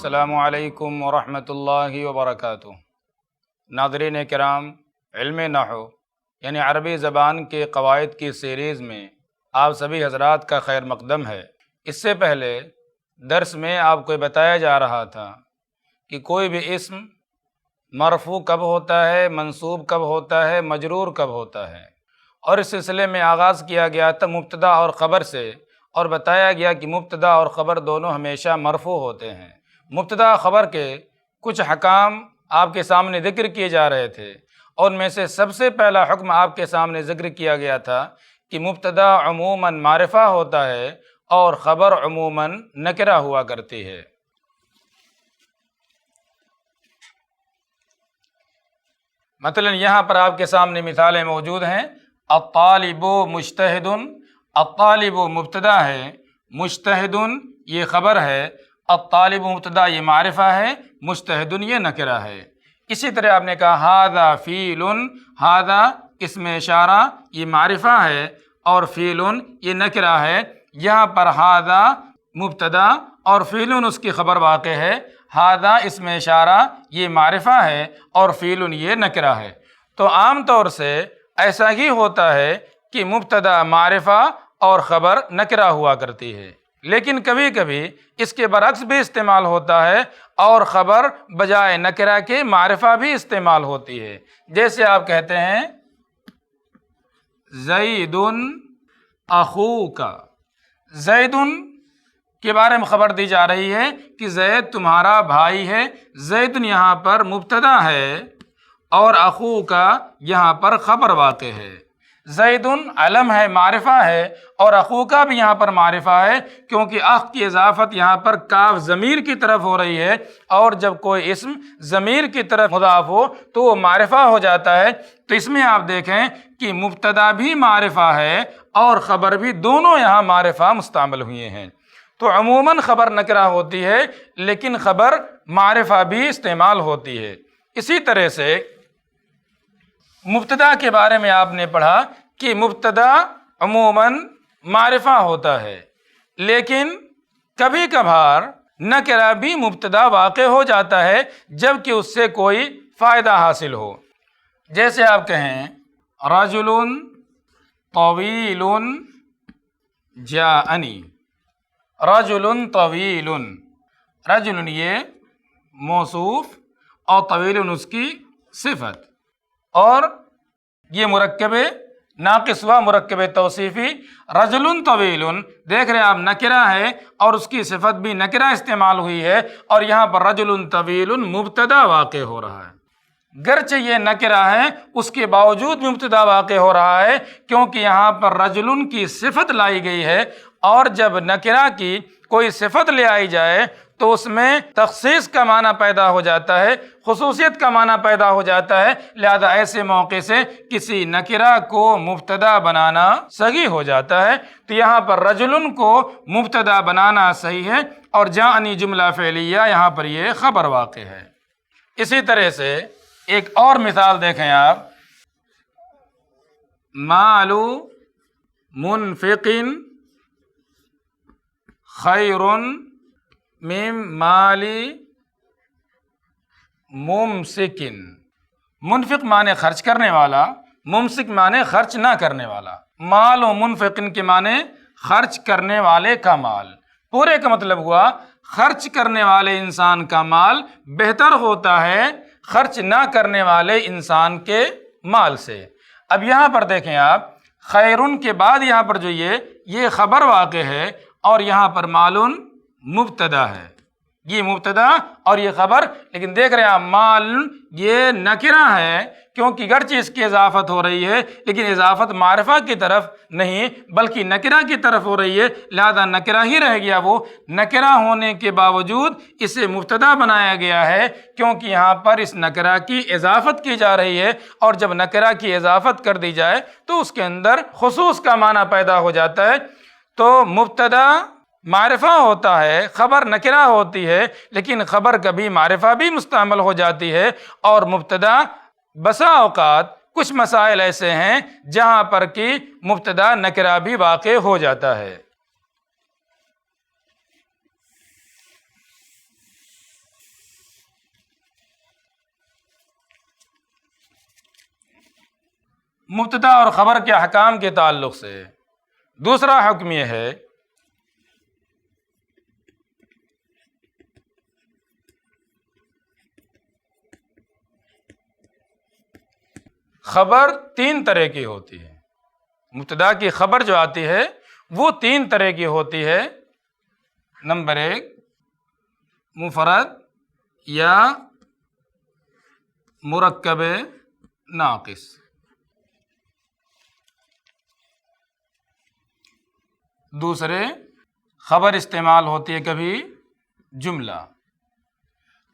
السلام علیکم ورحمۃ اللہ وبرکاتہ۔ ناظرین کرام، علم نحو یعنی عربی زبان کے قواعد کی سیریز میں آپ سبھی حضرات کا خیر مقدم ہے۔ اس سے پہلے درس میں آپ کو بتایا جا رہا تھا کہ کوئی بھی اسم مرفوع کب ہوتا ہے، منصوب کب ہوتا ہے، مجرور کب ہوتا ہے، اور اس سلسلے میں آغاز کیا گیا تھا مبتدا اور خبر سے، اور بتایا گیا کہ مبتدا اور خبر دونوں ہمیشہ مرفوع ہوتے ہیں۔ مبتدا خبر کے کچھ حکام آپ کے سامنے ذکر کیے جا رہے تھے، اور ان میں سے سب سے پہلا حکم آپ کے سامنے ذکر کیا گیا تھا کہ مبتدا عموماً معرفہ ہوتا ہے اور خبر عموماً نکرہ ہوا کرتی ہے۔ مثلا یہاں پر آپ کے سامنے مثالیں موجود ہیں۔ الطالب مجتہد، الطالب مبتدا ہے، مجتہد یہ خبر ہے، الطالب مبتدا یہ معرفہ ہے، مجتہد یہ نکرہ ہے۔ اسی طرح آپ نے کہا ھذا فیل، ھذا اسم اشارہ یہ معرفہ ہے اور فیل یہ نکرہ ہے۔ یہاں پر ھذا مبتدا اور فیل اس کی خبر واقع ہے، ھذا اسم اشارہ یہ معرفہ ہے اور فیل یہ نکرہ ہے۔ تو عام طور سے ایسا ہی ہوتا ہے کہ مبتدا معرفہ اور خبر نکرہ ہوا کرتی ہے، لیکن کبھی کبھی اس کے برعکس بھی استعمال ہوتا ہے اور خبر بجائے نکرہ کے معرفہ بھی استعمال ہوتی ہے۔ جیسے آپ کہتے ہیں زید اخوک، زید کے بارے میں خبر دی جا رہی ہے کہ زید تمہارا بھائی ہے۔ زید یہاں پر مبتدا ہے اور اخوک یہاں پر خبر واقع ہے۔ زید علم ہے، معرفہ ہے، اور اخوکا بھی یہاں پر معرفہ ہے، کیونکہ اخ کی اضافت یہاں پر کاف ضمیر کی طرف ہو رہی ہے، اور جب کوئی اسم ضمیر کی طرف مضاف ہو تو وہ معرفہ ہو جاتا ہے۔ تو اس میں آپ دیکھیں کہ مبتدا بھی معرفہ ہے اور خبر بھی، دونوں یہاں معرفہ مستعمل ہوئے ہیں۔ تو عموماً خبر نکرہ ہوتی ہے لیکن خبر معرفہ بھی استعمال ہوتی ہے۔ اسی طرح سے مبتدا کے بارے میں آپ نے پڑھا کہ مبتدا عموماً معرفہ ہوتا ہے، لیکن کبھی کبھار نکرہ بھی مبتدا واقع ہو جاتا ہے جب کہ اس سے کوئی فائدہ حاصل ہو۔ جیسے آپ کہیں رجل طویل جاءنی، رجل طویل، رجل یہ موصوف اور طویل اس کی صفت، اور یہ مرکب ناقص ہوا، مرکب توصیفی رجل طویل، دیکھ رہے آپ نکرہ ہے اور اس کی صفت بھی نکرہ استعمال ہوئی ہے، اور یہاں پر رجل طویل مبتدا واقع ہو رہا ہے۔ گرچہ یہ نکرہ ہے اس کے باوجود مبتدا واقع ہو رہا ہے، کیونکہ یہاں پر رجل کی صفت لائی گئی ہے، اور جب نکرہ کی کوئی صفت لے آئی جائے تو اس میں تخصیص کا معنی پیدا ہو جاتا ہے، خصوصیت کا معنی پیدا ہو جاتا ہے، لہذا ایسے موقع سے کسی نکرہ کو مبتدا بنانا صحیح ہو جاتا ہے۔ تو یہاں پر رجل کو مبتدا بنانا صحیح ہے، اور جاءنی جملہ فعلیہ یہاں پر یہ خبر واقع ہے۔ اسی طرح سے ایک اور مثال دیکھیں آپ، مال منفق خیر من مال ممسک، منفق معنی خرچ کرنے والا، ممسک معنی خرچ نہ کرنے والا۔ مال و منفق کے معنی خرچ کرنے والے کا مال، پورے کا مطلب ہوا خرچ کرنے والے انسان کا مال بہتر ہوتا ہے خرچ نہ کرنے والے انسان کے مال سے۔ اب یہاں پر دیکھیں آپ، خیرن کے بعد یہاں پر جو یہ خبر واقع ہے، اور یہاں پر مالن مبتدا ہے، یہ مبتدا اور یہ خبر، لیکن دیکھ رہے ہیں آپ مال یہ نکرہ ہے، کیونکہ گرچہ اس کی اضافت ہو رہی ہے لیکن اضافت معرفہ کی طرف نہیں بلکہ نکرہ کی طرف ہو رہی ہے، لہذا نکرہ ہی رہ گیا۔ وہ نکرہ ہونے کے باوجود اسے مبتدا بنایا گیا ہے، کیونکہ یہاں پر اس نکرہ کی اضافت کی جا رہی ہے، اور جب نکرہ کی اضافت کر دی جائے تو اس کے اندر خصوص کا معنی پیدا ہو جاتا ہے۔ تو مبتدا معرفہ ہوتا ہے، خبر نکرہ ہوتی ہے، لیکن خبر کبھی معرفہ بھی مستعمل ہو جاتی ہے، اور مبتدا بسا اوقات کچھ مسائل ایسے ہیں جہاں پر کہ مبتدا نکرہ بھی واقع ہو جاتا ہے۔ مبتدا اور خبر کے احکام کے تعلق سے دوسرا حکم یہ ہے خبر تین طرح کی ہوتی ہے. مبتدا کی خبر جو آتی ہے وہ تین طرح کی ہوتی ہے. نمبر ایک مفرد یا مرکب ناقص. دوسرے خبر استعمال ہوتی ہے کبھی جملہ.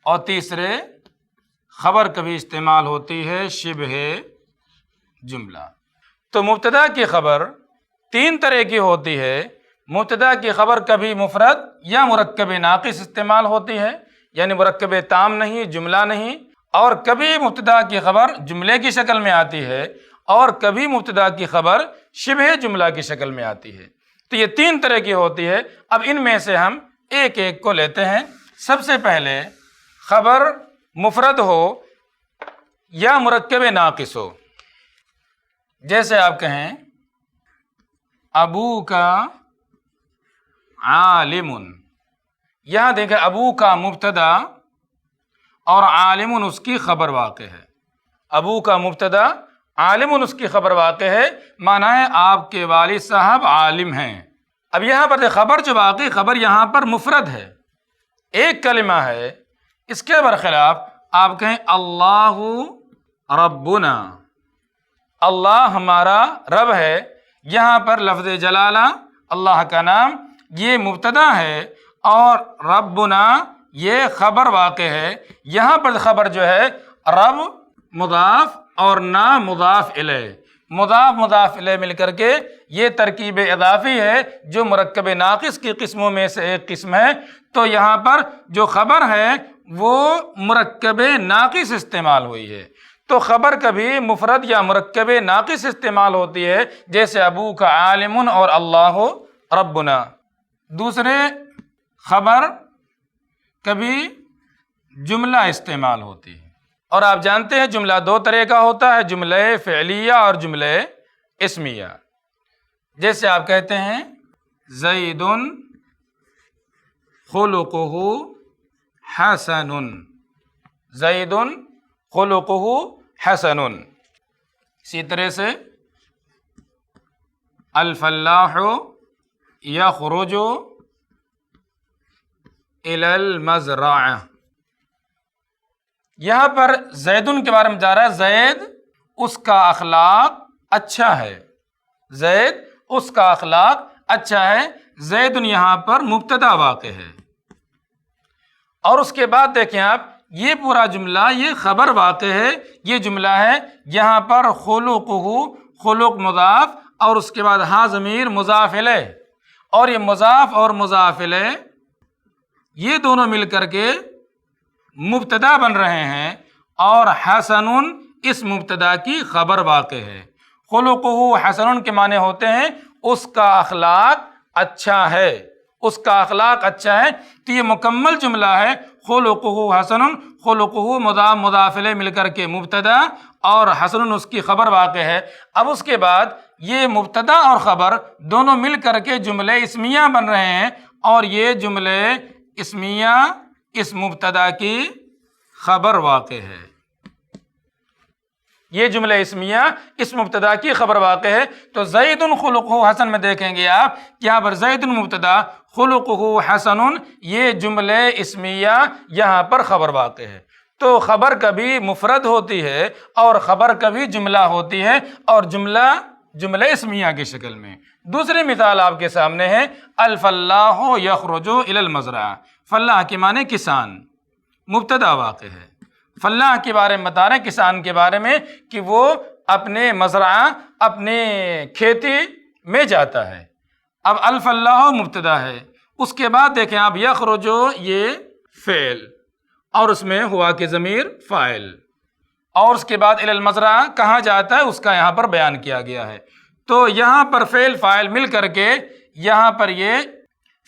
اور تیسرے خبر کبھی استعمال ہوتی ہے شبہ جملہ. تو مبتدا کی خبر تین طرح کی ہوتی ہے. مبتدا کی خبر کبھی مفرد یا مرکب ناقص استعمال ہوتی ہے، یعنی مرکب تام نہیں، جملہ نہیں. اور کبھی مبتدا کی خبر جملے کی شکل میں آتی ہے، اور کبھی مبتدا کی خبر شبہ جملہ کی شکل میں آتی ہے. تو یہ تین طرح کی ہوتی ہے. اب ان میں سے ہم ایک ایک کو لیتے ہیں. سب سے پہلے خبر مفرد ہو یا مرکب ناقص ہو. جیسے آپ کہیں ابو کا عالم. یہاں دیکھیں ابو کا مبتدا اور عالم اس کی خبر واقع ہے. ابو کا مبتدا، عالم اس کی خبر واقع ہے، معنی ہے آپ کے والد صاحب عالم ہیں. اب یہاں پر خبر جو واقعی خبر یہاں پر مفرد ہے، ایک کلمہ ہے. اس کے برخلاف آپ کہیں اللہ ربنا، اللہ ہمارا رب ہے. یہاں پر لفظ جلالہ اللہ کا نام یہ مبتدا ہے اور ربنا یہ خبر واقع ہے. یہاں پر خبر جو ہے رب مضاف اور نا مضاف الیہ، مضاف الیہ مل کر کے یہ ترکیب اضافی ہے جو مرکب ناقص کی قسموں میں سے ایک قسم ہے. تو یہاں پر جو خبر ہے وہ مرکب ناقص استعمال ہوئی ہے. تو خبر کبھی مفرد یا مرکب ناقص استعمال ہوتی ہے، جیسے ابو کا عالم اور اللہ ربنا. دوسرے خبر کبھی جملہ استعمال ہوتی ہے. اور آپ جانتے ہیں جملہ دو طرح کا ہوتا ہے، جملہ فعلیہ اور جملہ اسمیہ. جیسے آپ کہتے ہیں زید خلقہ حسن، زید خلقہ حسن. اسی طرح سے الفلاح یخرج الی المزرعہ. یہاں پر زیدن کے بارے میں جا رہا ہے. زید اس کا اخلاق اچھا ہے، زید اس کا اخلاق اچھا ہے. زیدن یہاں پر مبتدا واقع ہے. اور اس کے بعد دیکھیں آپ یہ پورا جملہ یہ خبر واقع ہے. یہ جملہ ہے یہاں پر خلقہ، خلق مضاف اور اس کے بعد ہاں ضمیر مضاف الیہ، اور یہ مضاف اور مضاف الیہ یہ دونوں مل کر کے مبتدا بن رہے ہیں، اور حسن اس مبتدا کی خبر واقع ہے. خلقہ حسن کے معنی ہوتے ہیں اس کا اخلاق اچھا ہے، اس کا اخلاق اچھا ہے. تو یہ مکمل جملہ ہے خلقہ حسن، خلقہ مضاف الیہ مل کر کے مبتدا اور حسن اس کی خبر واقع ہے. اب اس کے بعد یہ مبتدا اور خبر دونوں مل کر کے جملے اسمیہ بن رہے ہیں، اور یہ جملے اسمیہ اس مبتدا کی خبر واقع ہے. یہ جملہ اسمیہ اس مبتدا کی خبر واقع ہے. تو زید خلقہ حسن میں دیکھیں گے آپ کہ یہاں پر زید مبتدا خلقہ حسن یہ جملے اسمیہ یہاں پر خبر واقع ہے. تو خبر کبھی مفرد ہوتی ہے اور خبر کبھی جملہ ہوتی ہے، اور جملہ اسمیہ کی شکل میں. دوسری مثال آپ کے سامنے ہے الفلاح یخرج الی المزرعہ. فلاح کے معنی کسان، مبتدا واقع ہے. فلاح کے بارے میں بتا رہے ہیں، کسان کے بارے میں، کہ وہ اپنے مزرعہ اپنے کھیتی میں جاتا ہے. اب الفلاح مبتدا ہے. اس کے بعد دیکھیں آپ یخرج یہ فعل اور اس میں ہوا کہ ضمیر فاعل، اور اس کے بعد الی المزرعہ کہاں جاتا ہے اس کا یہاں پر بیان کیا گیا ہے. تو یہاں پر فعل فاعل مل کر کے یہاں پر یہ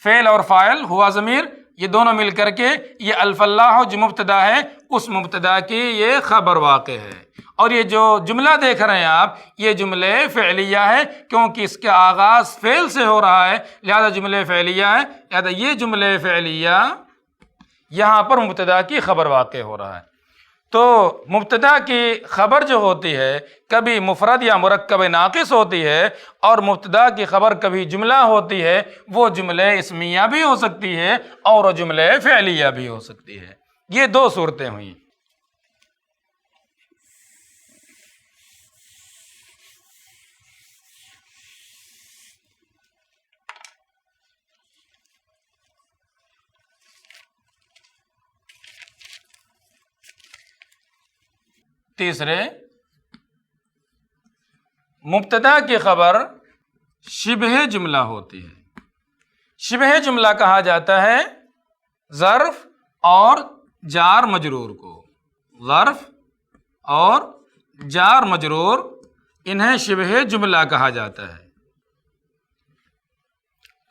فعل اور فاعل ہوا ضمیر یہ دونوں مل کر کے یہ الفلاح جو مبتدا ہے اس مبتدا کی یہ خبر واقع ہے۔ اور یہ جو جملہ دیکھ رہے ہیں آپ یہ جملے فعلیہ ہے، کیونکہ اس کا آغاز فعل سے ہو رہا ہے لہذا جملے فعلیہ ہے، لہذا یہ جملے فعلیہ یہاں پر مبتدا کی خبر واقع ہو رہا ہے۔ تو مبتدا کی خبر جو ہوتی ہے کبھی مفرد یا مرکب ناقص ہوتی ہے، اور مبتدا کی خبر کبھی جملہ ہوتی ہے، وہ جملے اسمیہ بھی ہو سکتی ہے اور وہ جملے فعلیہ بھی ہو سکتی ہے۔ یہ دو صورتیں ہوئیں۔ تیسرے، مبتدا کی خبر شبہ جملہ ہوتی ہے۔ شبہ جملہ کہا جاتا ہے ظرف اور جار مجرور کو۔ ظرف اور جار مجرور انہیں شبہ جملہ کہا جاتا ہے۔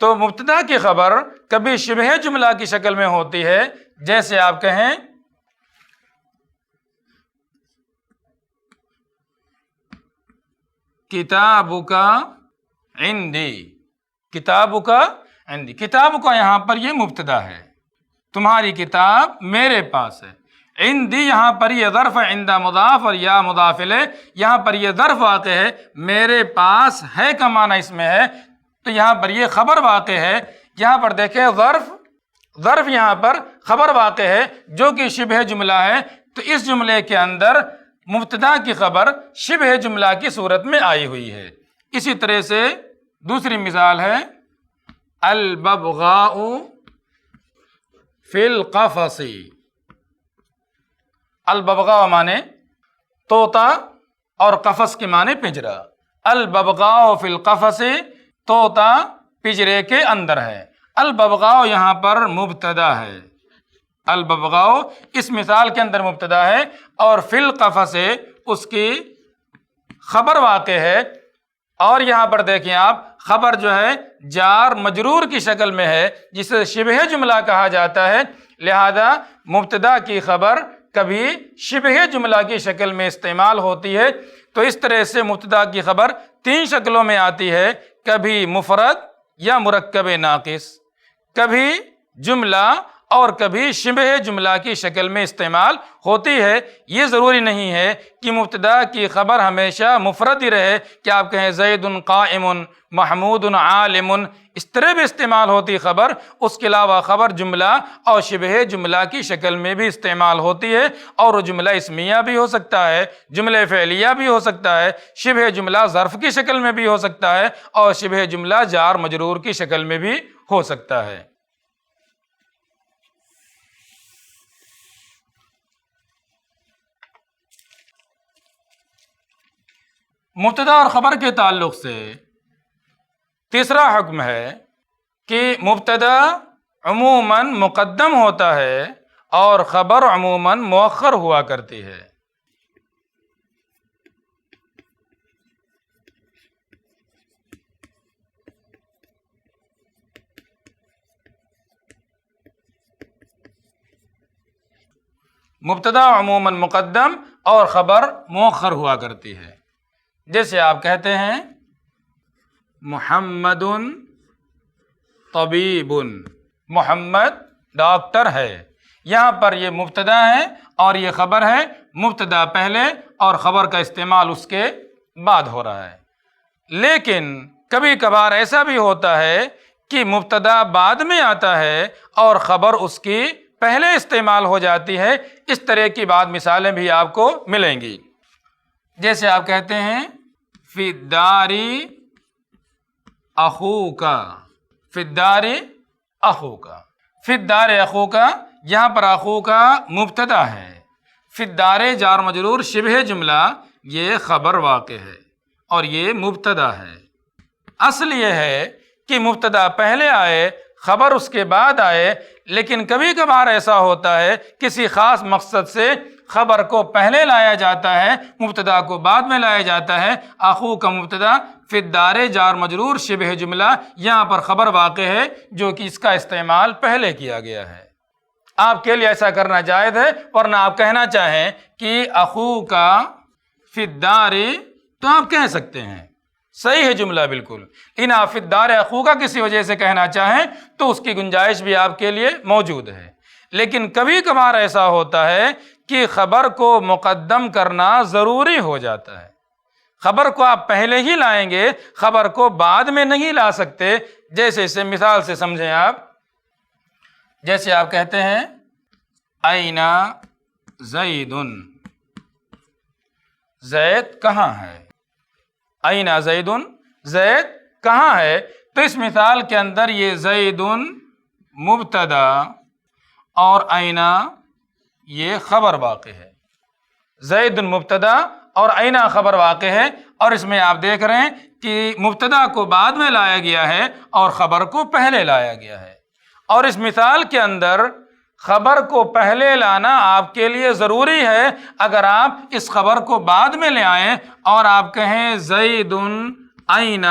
تو مبتدا کی خبر کبھی شبہ جملہ کی شکل میں ہوتی ہے، جیسے آپ کہیں کتابک عندی، کتابک عندی، کتابک یہاں پر یہ مبتدا ہے، تمہاری کتاب میرے پاس ہے۔ عندی یہاں پر یہ ظرف، عند مضاف اور یا مضاف الیہ، یہاں پر یہ ظرف واقع ہے، میرے پاس ہے کا معنی اس میں ہے، تو یہاں پر یہ خبر واقع ہے۔ یہاں پر دیکھیں ظرف یہاں پر خبر واقع ہے جو کہ شبہ جملہ ہے، تو اس جملے کے اندر مبتدا کی خبر شبہ جملہ کی صورت میں آئی ہوئی ہے۔ اسی طرح سے دوسری مثال ہے الببغاء فی القفص۔ الببغاء معنی طوطا اور قفص کے معنی پنجرہ۔ الببغاء فی القفص، طوطا پنجرے کے اندر ہے۔ الببغاء یہاں پر مبتدا ہے، الببغاء اس مثال کے اندر مبتدا ہے، اور فی القفص اس کی خبر واقع ہے۔ اور یہاں پر دیکھیں آپ خبر جو ہے جار مجرور کی شکل میں ہے جسے شبہ جملہ کہا جاتا ہے، لہذا مبتدا کی خبر کبھی شبہ جملہ کی شکل میں استعمال ہوتی ہے۔ تو اس طرح سے مبتدا کی خبر تین شکلوں میں آتی ہے، کبھی مفرد یا مرکب ناقص، کبھی جملہ اور کبھی شبہ جملہ کی شکل میں استعمال ہوتی ہے۔ یہ ضروری نہیں ہے کہ مبتدا کی خبر ہمیشہ مفرد ہی رہے کہ آپ کہیں زید قائم، محمود عالم، اس طرح بھی استعمال ہوتی خبر۔ اس کے علاوہ خبر جملہ اور شبہ جملہ کی شکل میں بھی استعمال ہوتی ہے، اور وہ جملہ اسمیہ بھی ہو سکتا ہے، جملہ فعلیہ بھی ہو سکتا ہے، شبہ جملہ ظرف کی شکل میں بھی ہو سکتا ہے، اور شبہ جملہ جار مجرور کی شکل میں بھی ہو سکتا ہے۔ مبتدا اور خبر کے تعلق سے تیسرا حکم ہے کہ مبتدا عموماً مقدم ہوتا ہے اور خبر عموماً مؤخر ہوا کرتی ہے۔ مبتدا عموماً مقدم اور خبر مؤخر ہوا کرتی ہے۔ جیسے آپ کہتے ہیں محمد طبیب، محمد ڈاکٹر ہے، یہاں پر یہ مبتدا ہے اور یہ خبر ہے، مبتدا پہلے اور خبر کا استعمال اس کے بعد ہو رہا ہے۔ لیکن کبھی کبھار ایسا بھی ہوتا ہے کہ مبتدا بعد میں آتا ہے اور خبر اس کی پہلے استعمال ہو جاتی ہے۔ اس طرح کی بعض مثالیں بھی آپ کو ملیں گی، جیسے آپ کہتے ہیں فی الدار اخوک، فی الدار اخوک، فی الدار اخوک، یہاں پر اخوک مبتدا ہے، فی الدار جار مجرور شبہ جملہ یہ خبر واقع ہے اور یہ مبتدا ہے۔ اصل یہ ہے کہ مبتدا پہلے آئے خبر اس کے بعد آئے، لیکن کبھی کبھار ایسا ہوتا ہے کسی خاص مقصد سے خبر کو پہلے لایا جاتا ہے، مبتدا کو بعد میں لایا جاتا ہے۔ اخو کا مبتدا فی الدار جار مجرور شبہ جملہ، یہاں پر خبر واقع ہے جو کہ اس کا استعمال پہلے کیا گیا ہے۔ آپ کے لیے ایسا کرنا جائز ہے، ورنہ آپ کہنا چاہیں کہ اخو کا فی الدار تو آپ کہہ سکتے ہیں، صحیح ہے جملہ بالکل، لیکن آپ فی الدار اخو کا کسی وجہ سے کہنا چاہیں تو اس کی گنجائش بھی آپ کے لیے موجود ہے۔ لیکن کبھی کبھار ایسا ہوتا ہے کہ خبر کو مقدم کرنا ضروری ہو جاتا ہے، خبر کو آپ پہلے ہی لائیں گے، خبر کو بعد میں نہیں لا سکتے۔ جیسے اسے مثال سے سمجھیں آپ، جیسے آپ کہتے ہیں این زید، زید کہاں ہے، این زید، زید کہاں ہے، تو اس مثال کے اندر یہ زید مبتدا اور این یہ خبر واقع ہے، زید مبتدا اور این خبر واقع ہے، اور اس میں آپ دیکھ رہے ہیں کہ مبتدا کو بعد میں لایا گیا ہے اور خبر کو پہلے لایا گیا ہے، اور اس مثال کے اندر خبر کو پہلے لانا آپ کے لیے ضروری ہے۔ اگر آپ اس خبر کو بعد میں لے آئیں اور آپ کہیں زید این،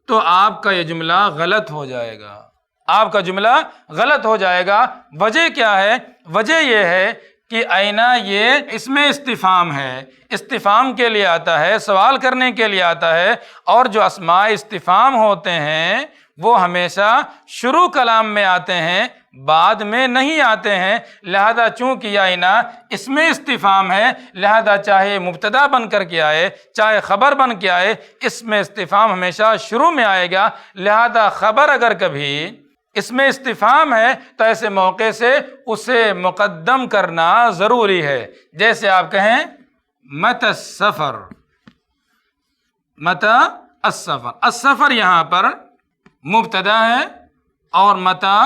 تو آپ کا یہ جملہ غلط ہو جائے گا، آپ کا جملہ غلط ہو جائے گا۔ وجہ کیا ہے؟ وجہ یہ ہے کہ این یہ اس میں استفہام ہے، استفہام کے لیے آتا ہے، سوال کرنے کے لیے آتا ہے، اور جو اسماء استفہام ہوتے ہیں وہ ہمیشہ شروع کلام میں آتے ہیں، بعد میں نہیں آتے ہیں۔ لہذا چونکہ یہ این اس میں استفہام ہے، لہذا چاہے مبتدا بن کر کے آئے چاہے خبر بن کے آئے، اس میں استفہام ہمیشہ شروع میں آئے گا۔ لہذا خبر اگر کبھی اس میں استفہام ہے تو ایسے موقع سے اسے مقدم کرنا ضروری ہے۔ جیسے آپ کہیں متی السفر، متی السفر، السفر یہاں پر مبتدا ہے اور متی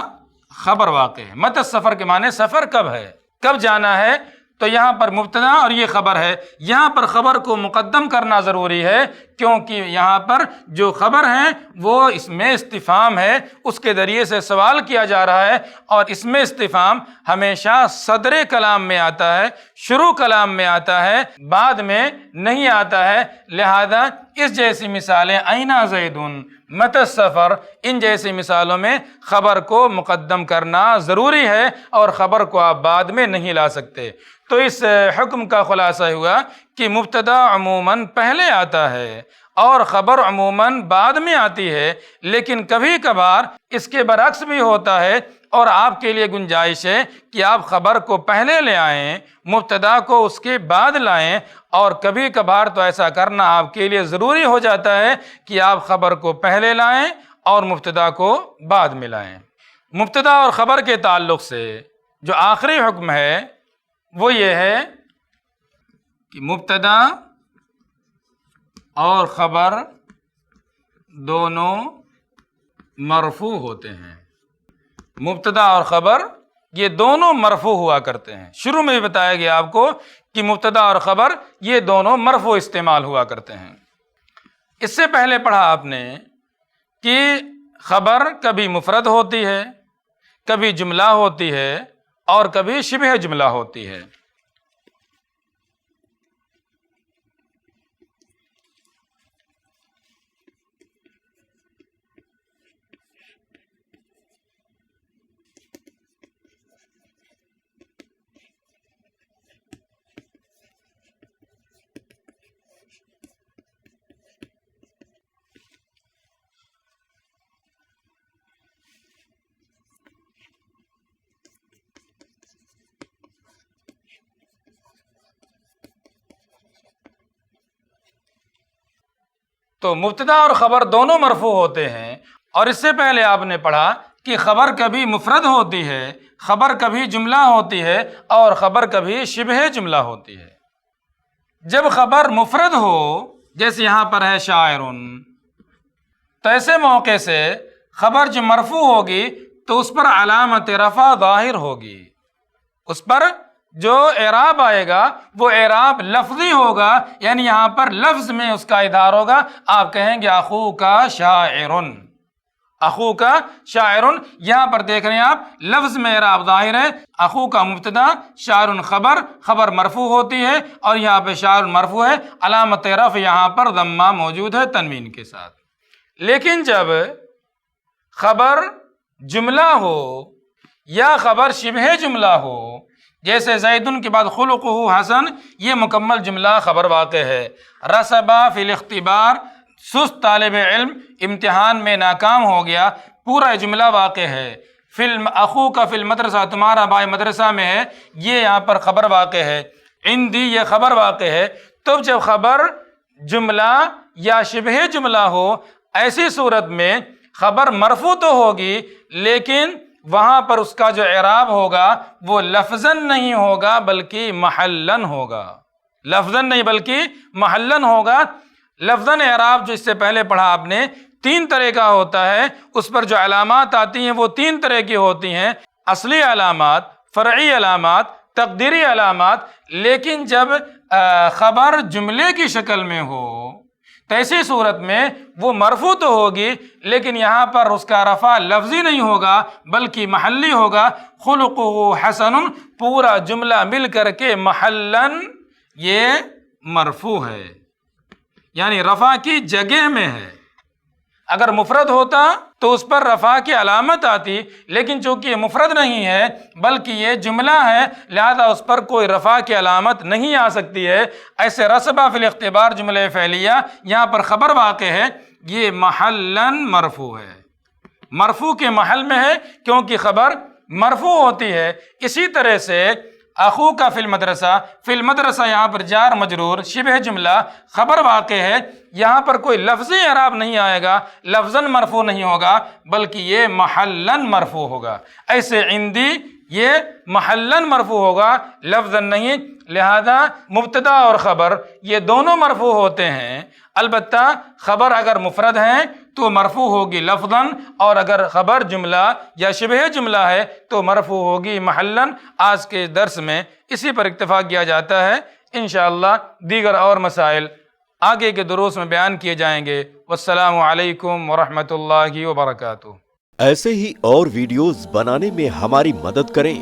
خبر واقع ہے۔ متی السفر کے معنی سفر کب ہے، کب جانا ہے، تو یہاں پر مبتدا اور یہ خبر ہے، یہاں پر خبر کو مقدم کرنا ضروری ہے، کیونکہ یہاں پر جو خبر ہیں وہ اس میں استفہام ہے، اس کے ذریعے سے سوال کیا جا رہا ہے، اور اس میں استفہام ہمیشہ صدر کلام میں آتا ہے، شروع کلام میں آتا ہے، بعد میں نہیں آتا ہے۔ لہذا اس جیسی مثالیں این زید، متی السفر، ان جیسی مثالوں میں خبر کو مقدم کرنا ضروری ہے اور خبر کو آپ بعد میں نہیں لا سکتے۔ تو اس حکم کا خلاصہ ہوا کہ مبتدا عموماً پہلے آتا ہے اور خبر عموماً بعد میں آتی ہے، لیکن کبھی کبھار اس کے برعکس بھی ہوتا ہے، اور آپ کے لیے گنجائش ہے کہ آپ خبر کو پہلے لے آئیں، مبتدا کو اس کے بعد لائیں، اور کبھی کبھار تو ایسا کرنا آپ کے لیے ضروری ہو جاتا ہے کہ آپ خبر کو پہلے لائیں اور مبتدا کو بعد میں لائیں۔ مبتدا اور خبر کے تعلق سے جو آخری حکم ہے وہ یہ ہے کہ مبتدا اور خبر دونوں مرفوع ہوتے ہیں، مبتدا اور خبر یہ دونوں مرفوع ہوا کرتے ہیں۔ شروع میں بھی بتایا گیا آپ کو کہ مبتدا اور خبر یہ دونوں مرفوع استعمال ہوا کرتے ہیں۔ اس سے پہلے پڑھا آپ نے کہ خبر کبھی مفرد ہوتی ہے، کبھی جملہ ہوتی ہے، اور کبھی شبہ جملہ ہوتی ہے۔ تو مبتدا اور خبر دونوں مرفوع ہوتے ہیں، اور اس سے پہلے آپ نے پڑھا کہ خبر کبھی مفرد ہوتی ہے، خبر کبھی جملہ ہوتی ہے، اور خبر کبھی شبہ جملہ ہوتی ہے۔ جب خبر مفرد ہو، جیسے یہاں پر ہے شاعر، تو ایسے موقع سے خبر جو مرفوع ہوگی تو اس پر علامت رفع ظاہر ہوگی، اس پر جو اعراب آئے گا وہ اعراب لفظی ہوگا، یعنی یہاں پر لفظ میں اس کا اظہار ہوگا۔ آپ کہیں گے اخوک شاعر، اخو کا شاعر، یہاں پر دیکھ رہے ہیں آپ لفظ میں اعراب ظاہر ہے، اخو کا مبتدا، شاعر خبر، خبر مرفوع ہوتی ہے، اور یہاں پہ شاعر مرفوع ہے، علامت رفع یہاں پر ضمہ موجود ہے تنوین کے ساتھ۔ لیکن جب خبر جملہ ہو یا خبر شبہ جملہ ہو، جیسے زیدن کے بعد خلقہ حسن، یہ مکمل جملہ خبر واقع ہے۔ رسبا فی الاختبار، سست طالب علم امتحان میں ناکام ہو گیا، پورا جملہ واقع ہے۔ اخو کا فی المدرسہ، تمہارا بھائی مدرسہ میں ہے، یہ یہاں پر خبر واقع ہے۔ عندی، یہ خبر واقع ہے۔ تو جب خبر جملہ یا شبہ جملہ ہو، ایسی صورت میں خبر مرفوع تو ہوگی، لیکن وہاں پر اس کا جو اعراب ہوگا وہ لفظاً نہیں ہوگا بلکہ محلاً ہوگا، لفظاً نہیں بلکہ محلاً ہوگا۔ لفظاً اعراب جو اس سے پہلے پڑھا آپ نے، 3 طرح کا ہوتا ہے، اس پر جو علامات آتی ہیں وہ 3 طرح کی ہوتی ہیں، اصلی علامات، فرعی علامات، تقدیری علامات۔ لیکن جب خبر جملے کی شکل میں ہو تو ایسی صورت میں وہ مرفوع تو ہوگی، لیکن یہاں پر اس کا رفع لفظی نہیں ہوگا بلکہ محلی ہوگا۔ خلقہ حسن، پورا جملہ مل کر کے محلاً یہ مرفوع ہے، یعنی رفع کی جگہ میں ہے۔ اگر مفرد ہوتا تو اس پر رفع کی علامت آتی، لیکن چونکہ یہ مفرد نہیں ہے بلکہ یہ جملہ ہے، لہذا اس پر کوئی رفع کی علامت نہیں آ سکتی ہے۔ ایسے رسبہ فی الاختبار جملہ فعلیہ، یہاں پر خبر واقع ہے، یہ محلاً مرفوع ہے، مرفوع کے محل میں ہے کیونکہ خبر مرفوع ہوتی ہے۔ اسی طرح سے اخو کا فی المدرسہ، فی المدرسہ یہاں پر جار مجرور شبہ جملہ خبر واقع ہے، یہاں پر کوئی لفظی اعراب نہیں آئے گا، لفظاً مرفوع نہیں ہوگا بلکہ یہ محلاً مرفوع ہوگا۔ ایسے عندی، یہ محلاً مرفوع ہوگا، لفظاً نہیں، لہذا مبتدا اور خبر یہ دونوں مرفوع ہوتے ہیں۔ البتہ خبر اگر مفرد ہیں تو مرفوع ہوگی لفظاً، اور اگر خبر جملہ یا شبہ جملہ ہے تو مرفوع ہوگی محلاً۔ آج کے درس میں اسی پر اکتفا کیا جاتا ہے، انشاءاللہ دیگر اور مسائل آگے کے دروس میں بیان کیے جائیں گے۔ والسلام علیکم ورحمۃ اللہ وبرکاتہ۔ ایسے ہی اور ویڈیوز بنانے میں ہماری مدد کریں۔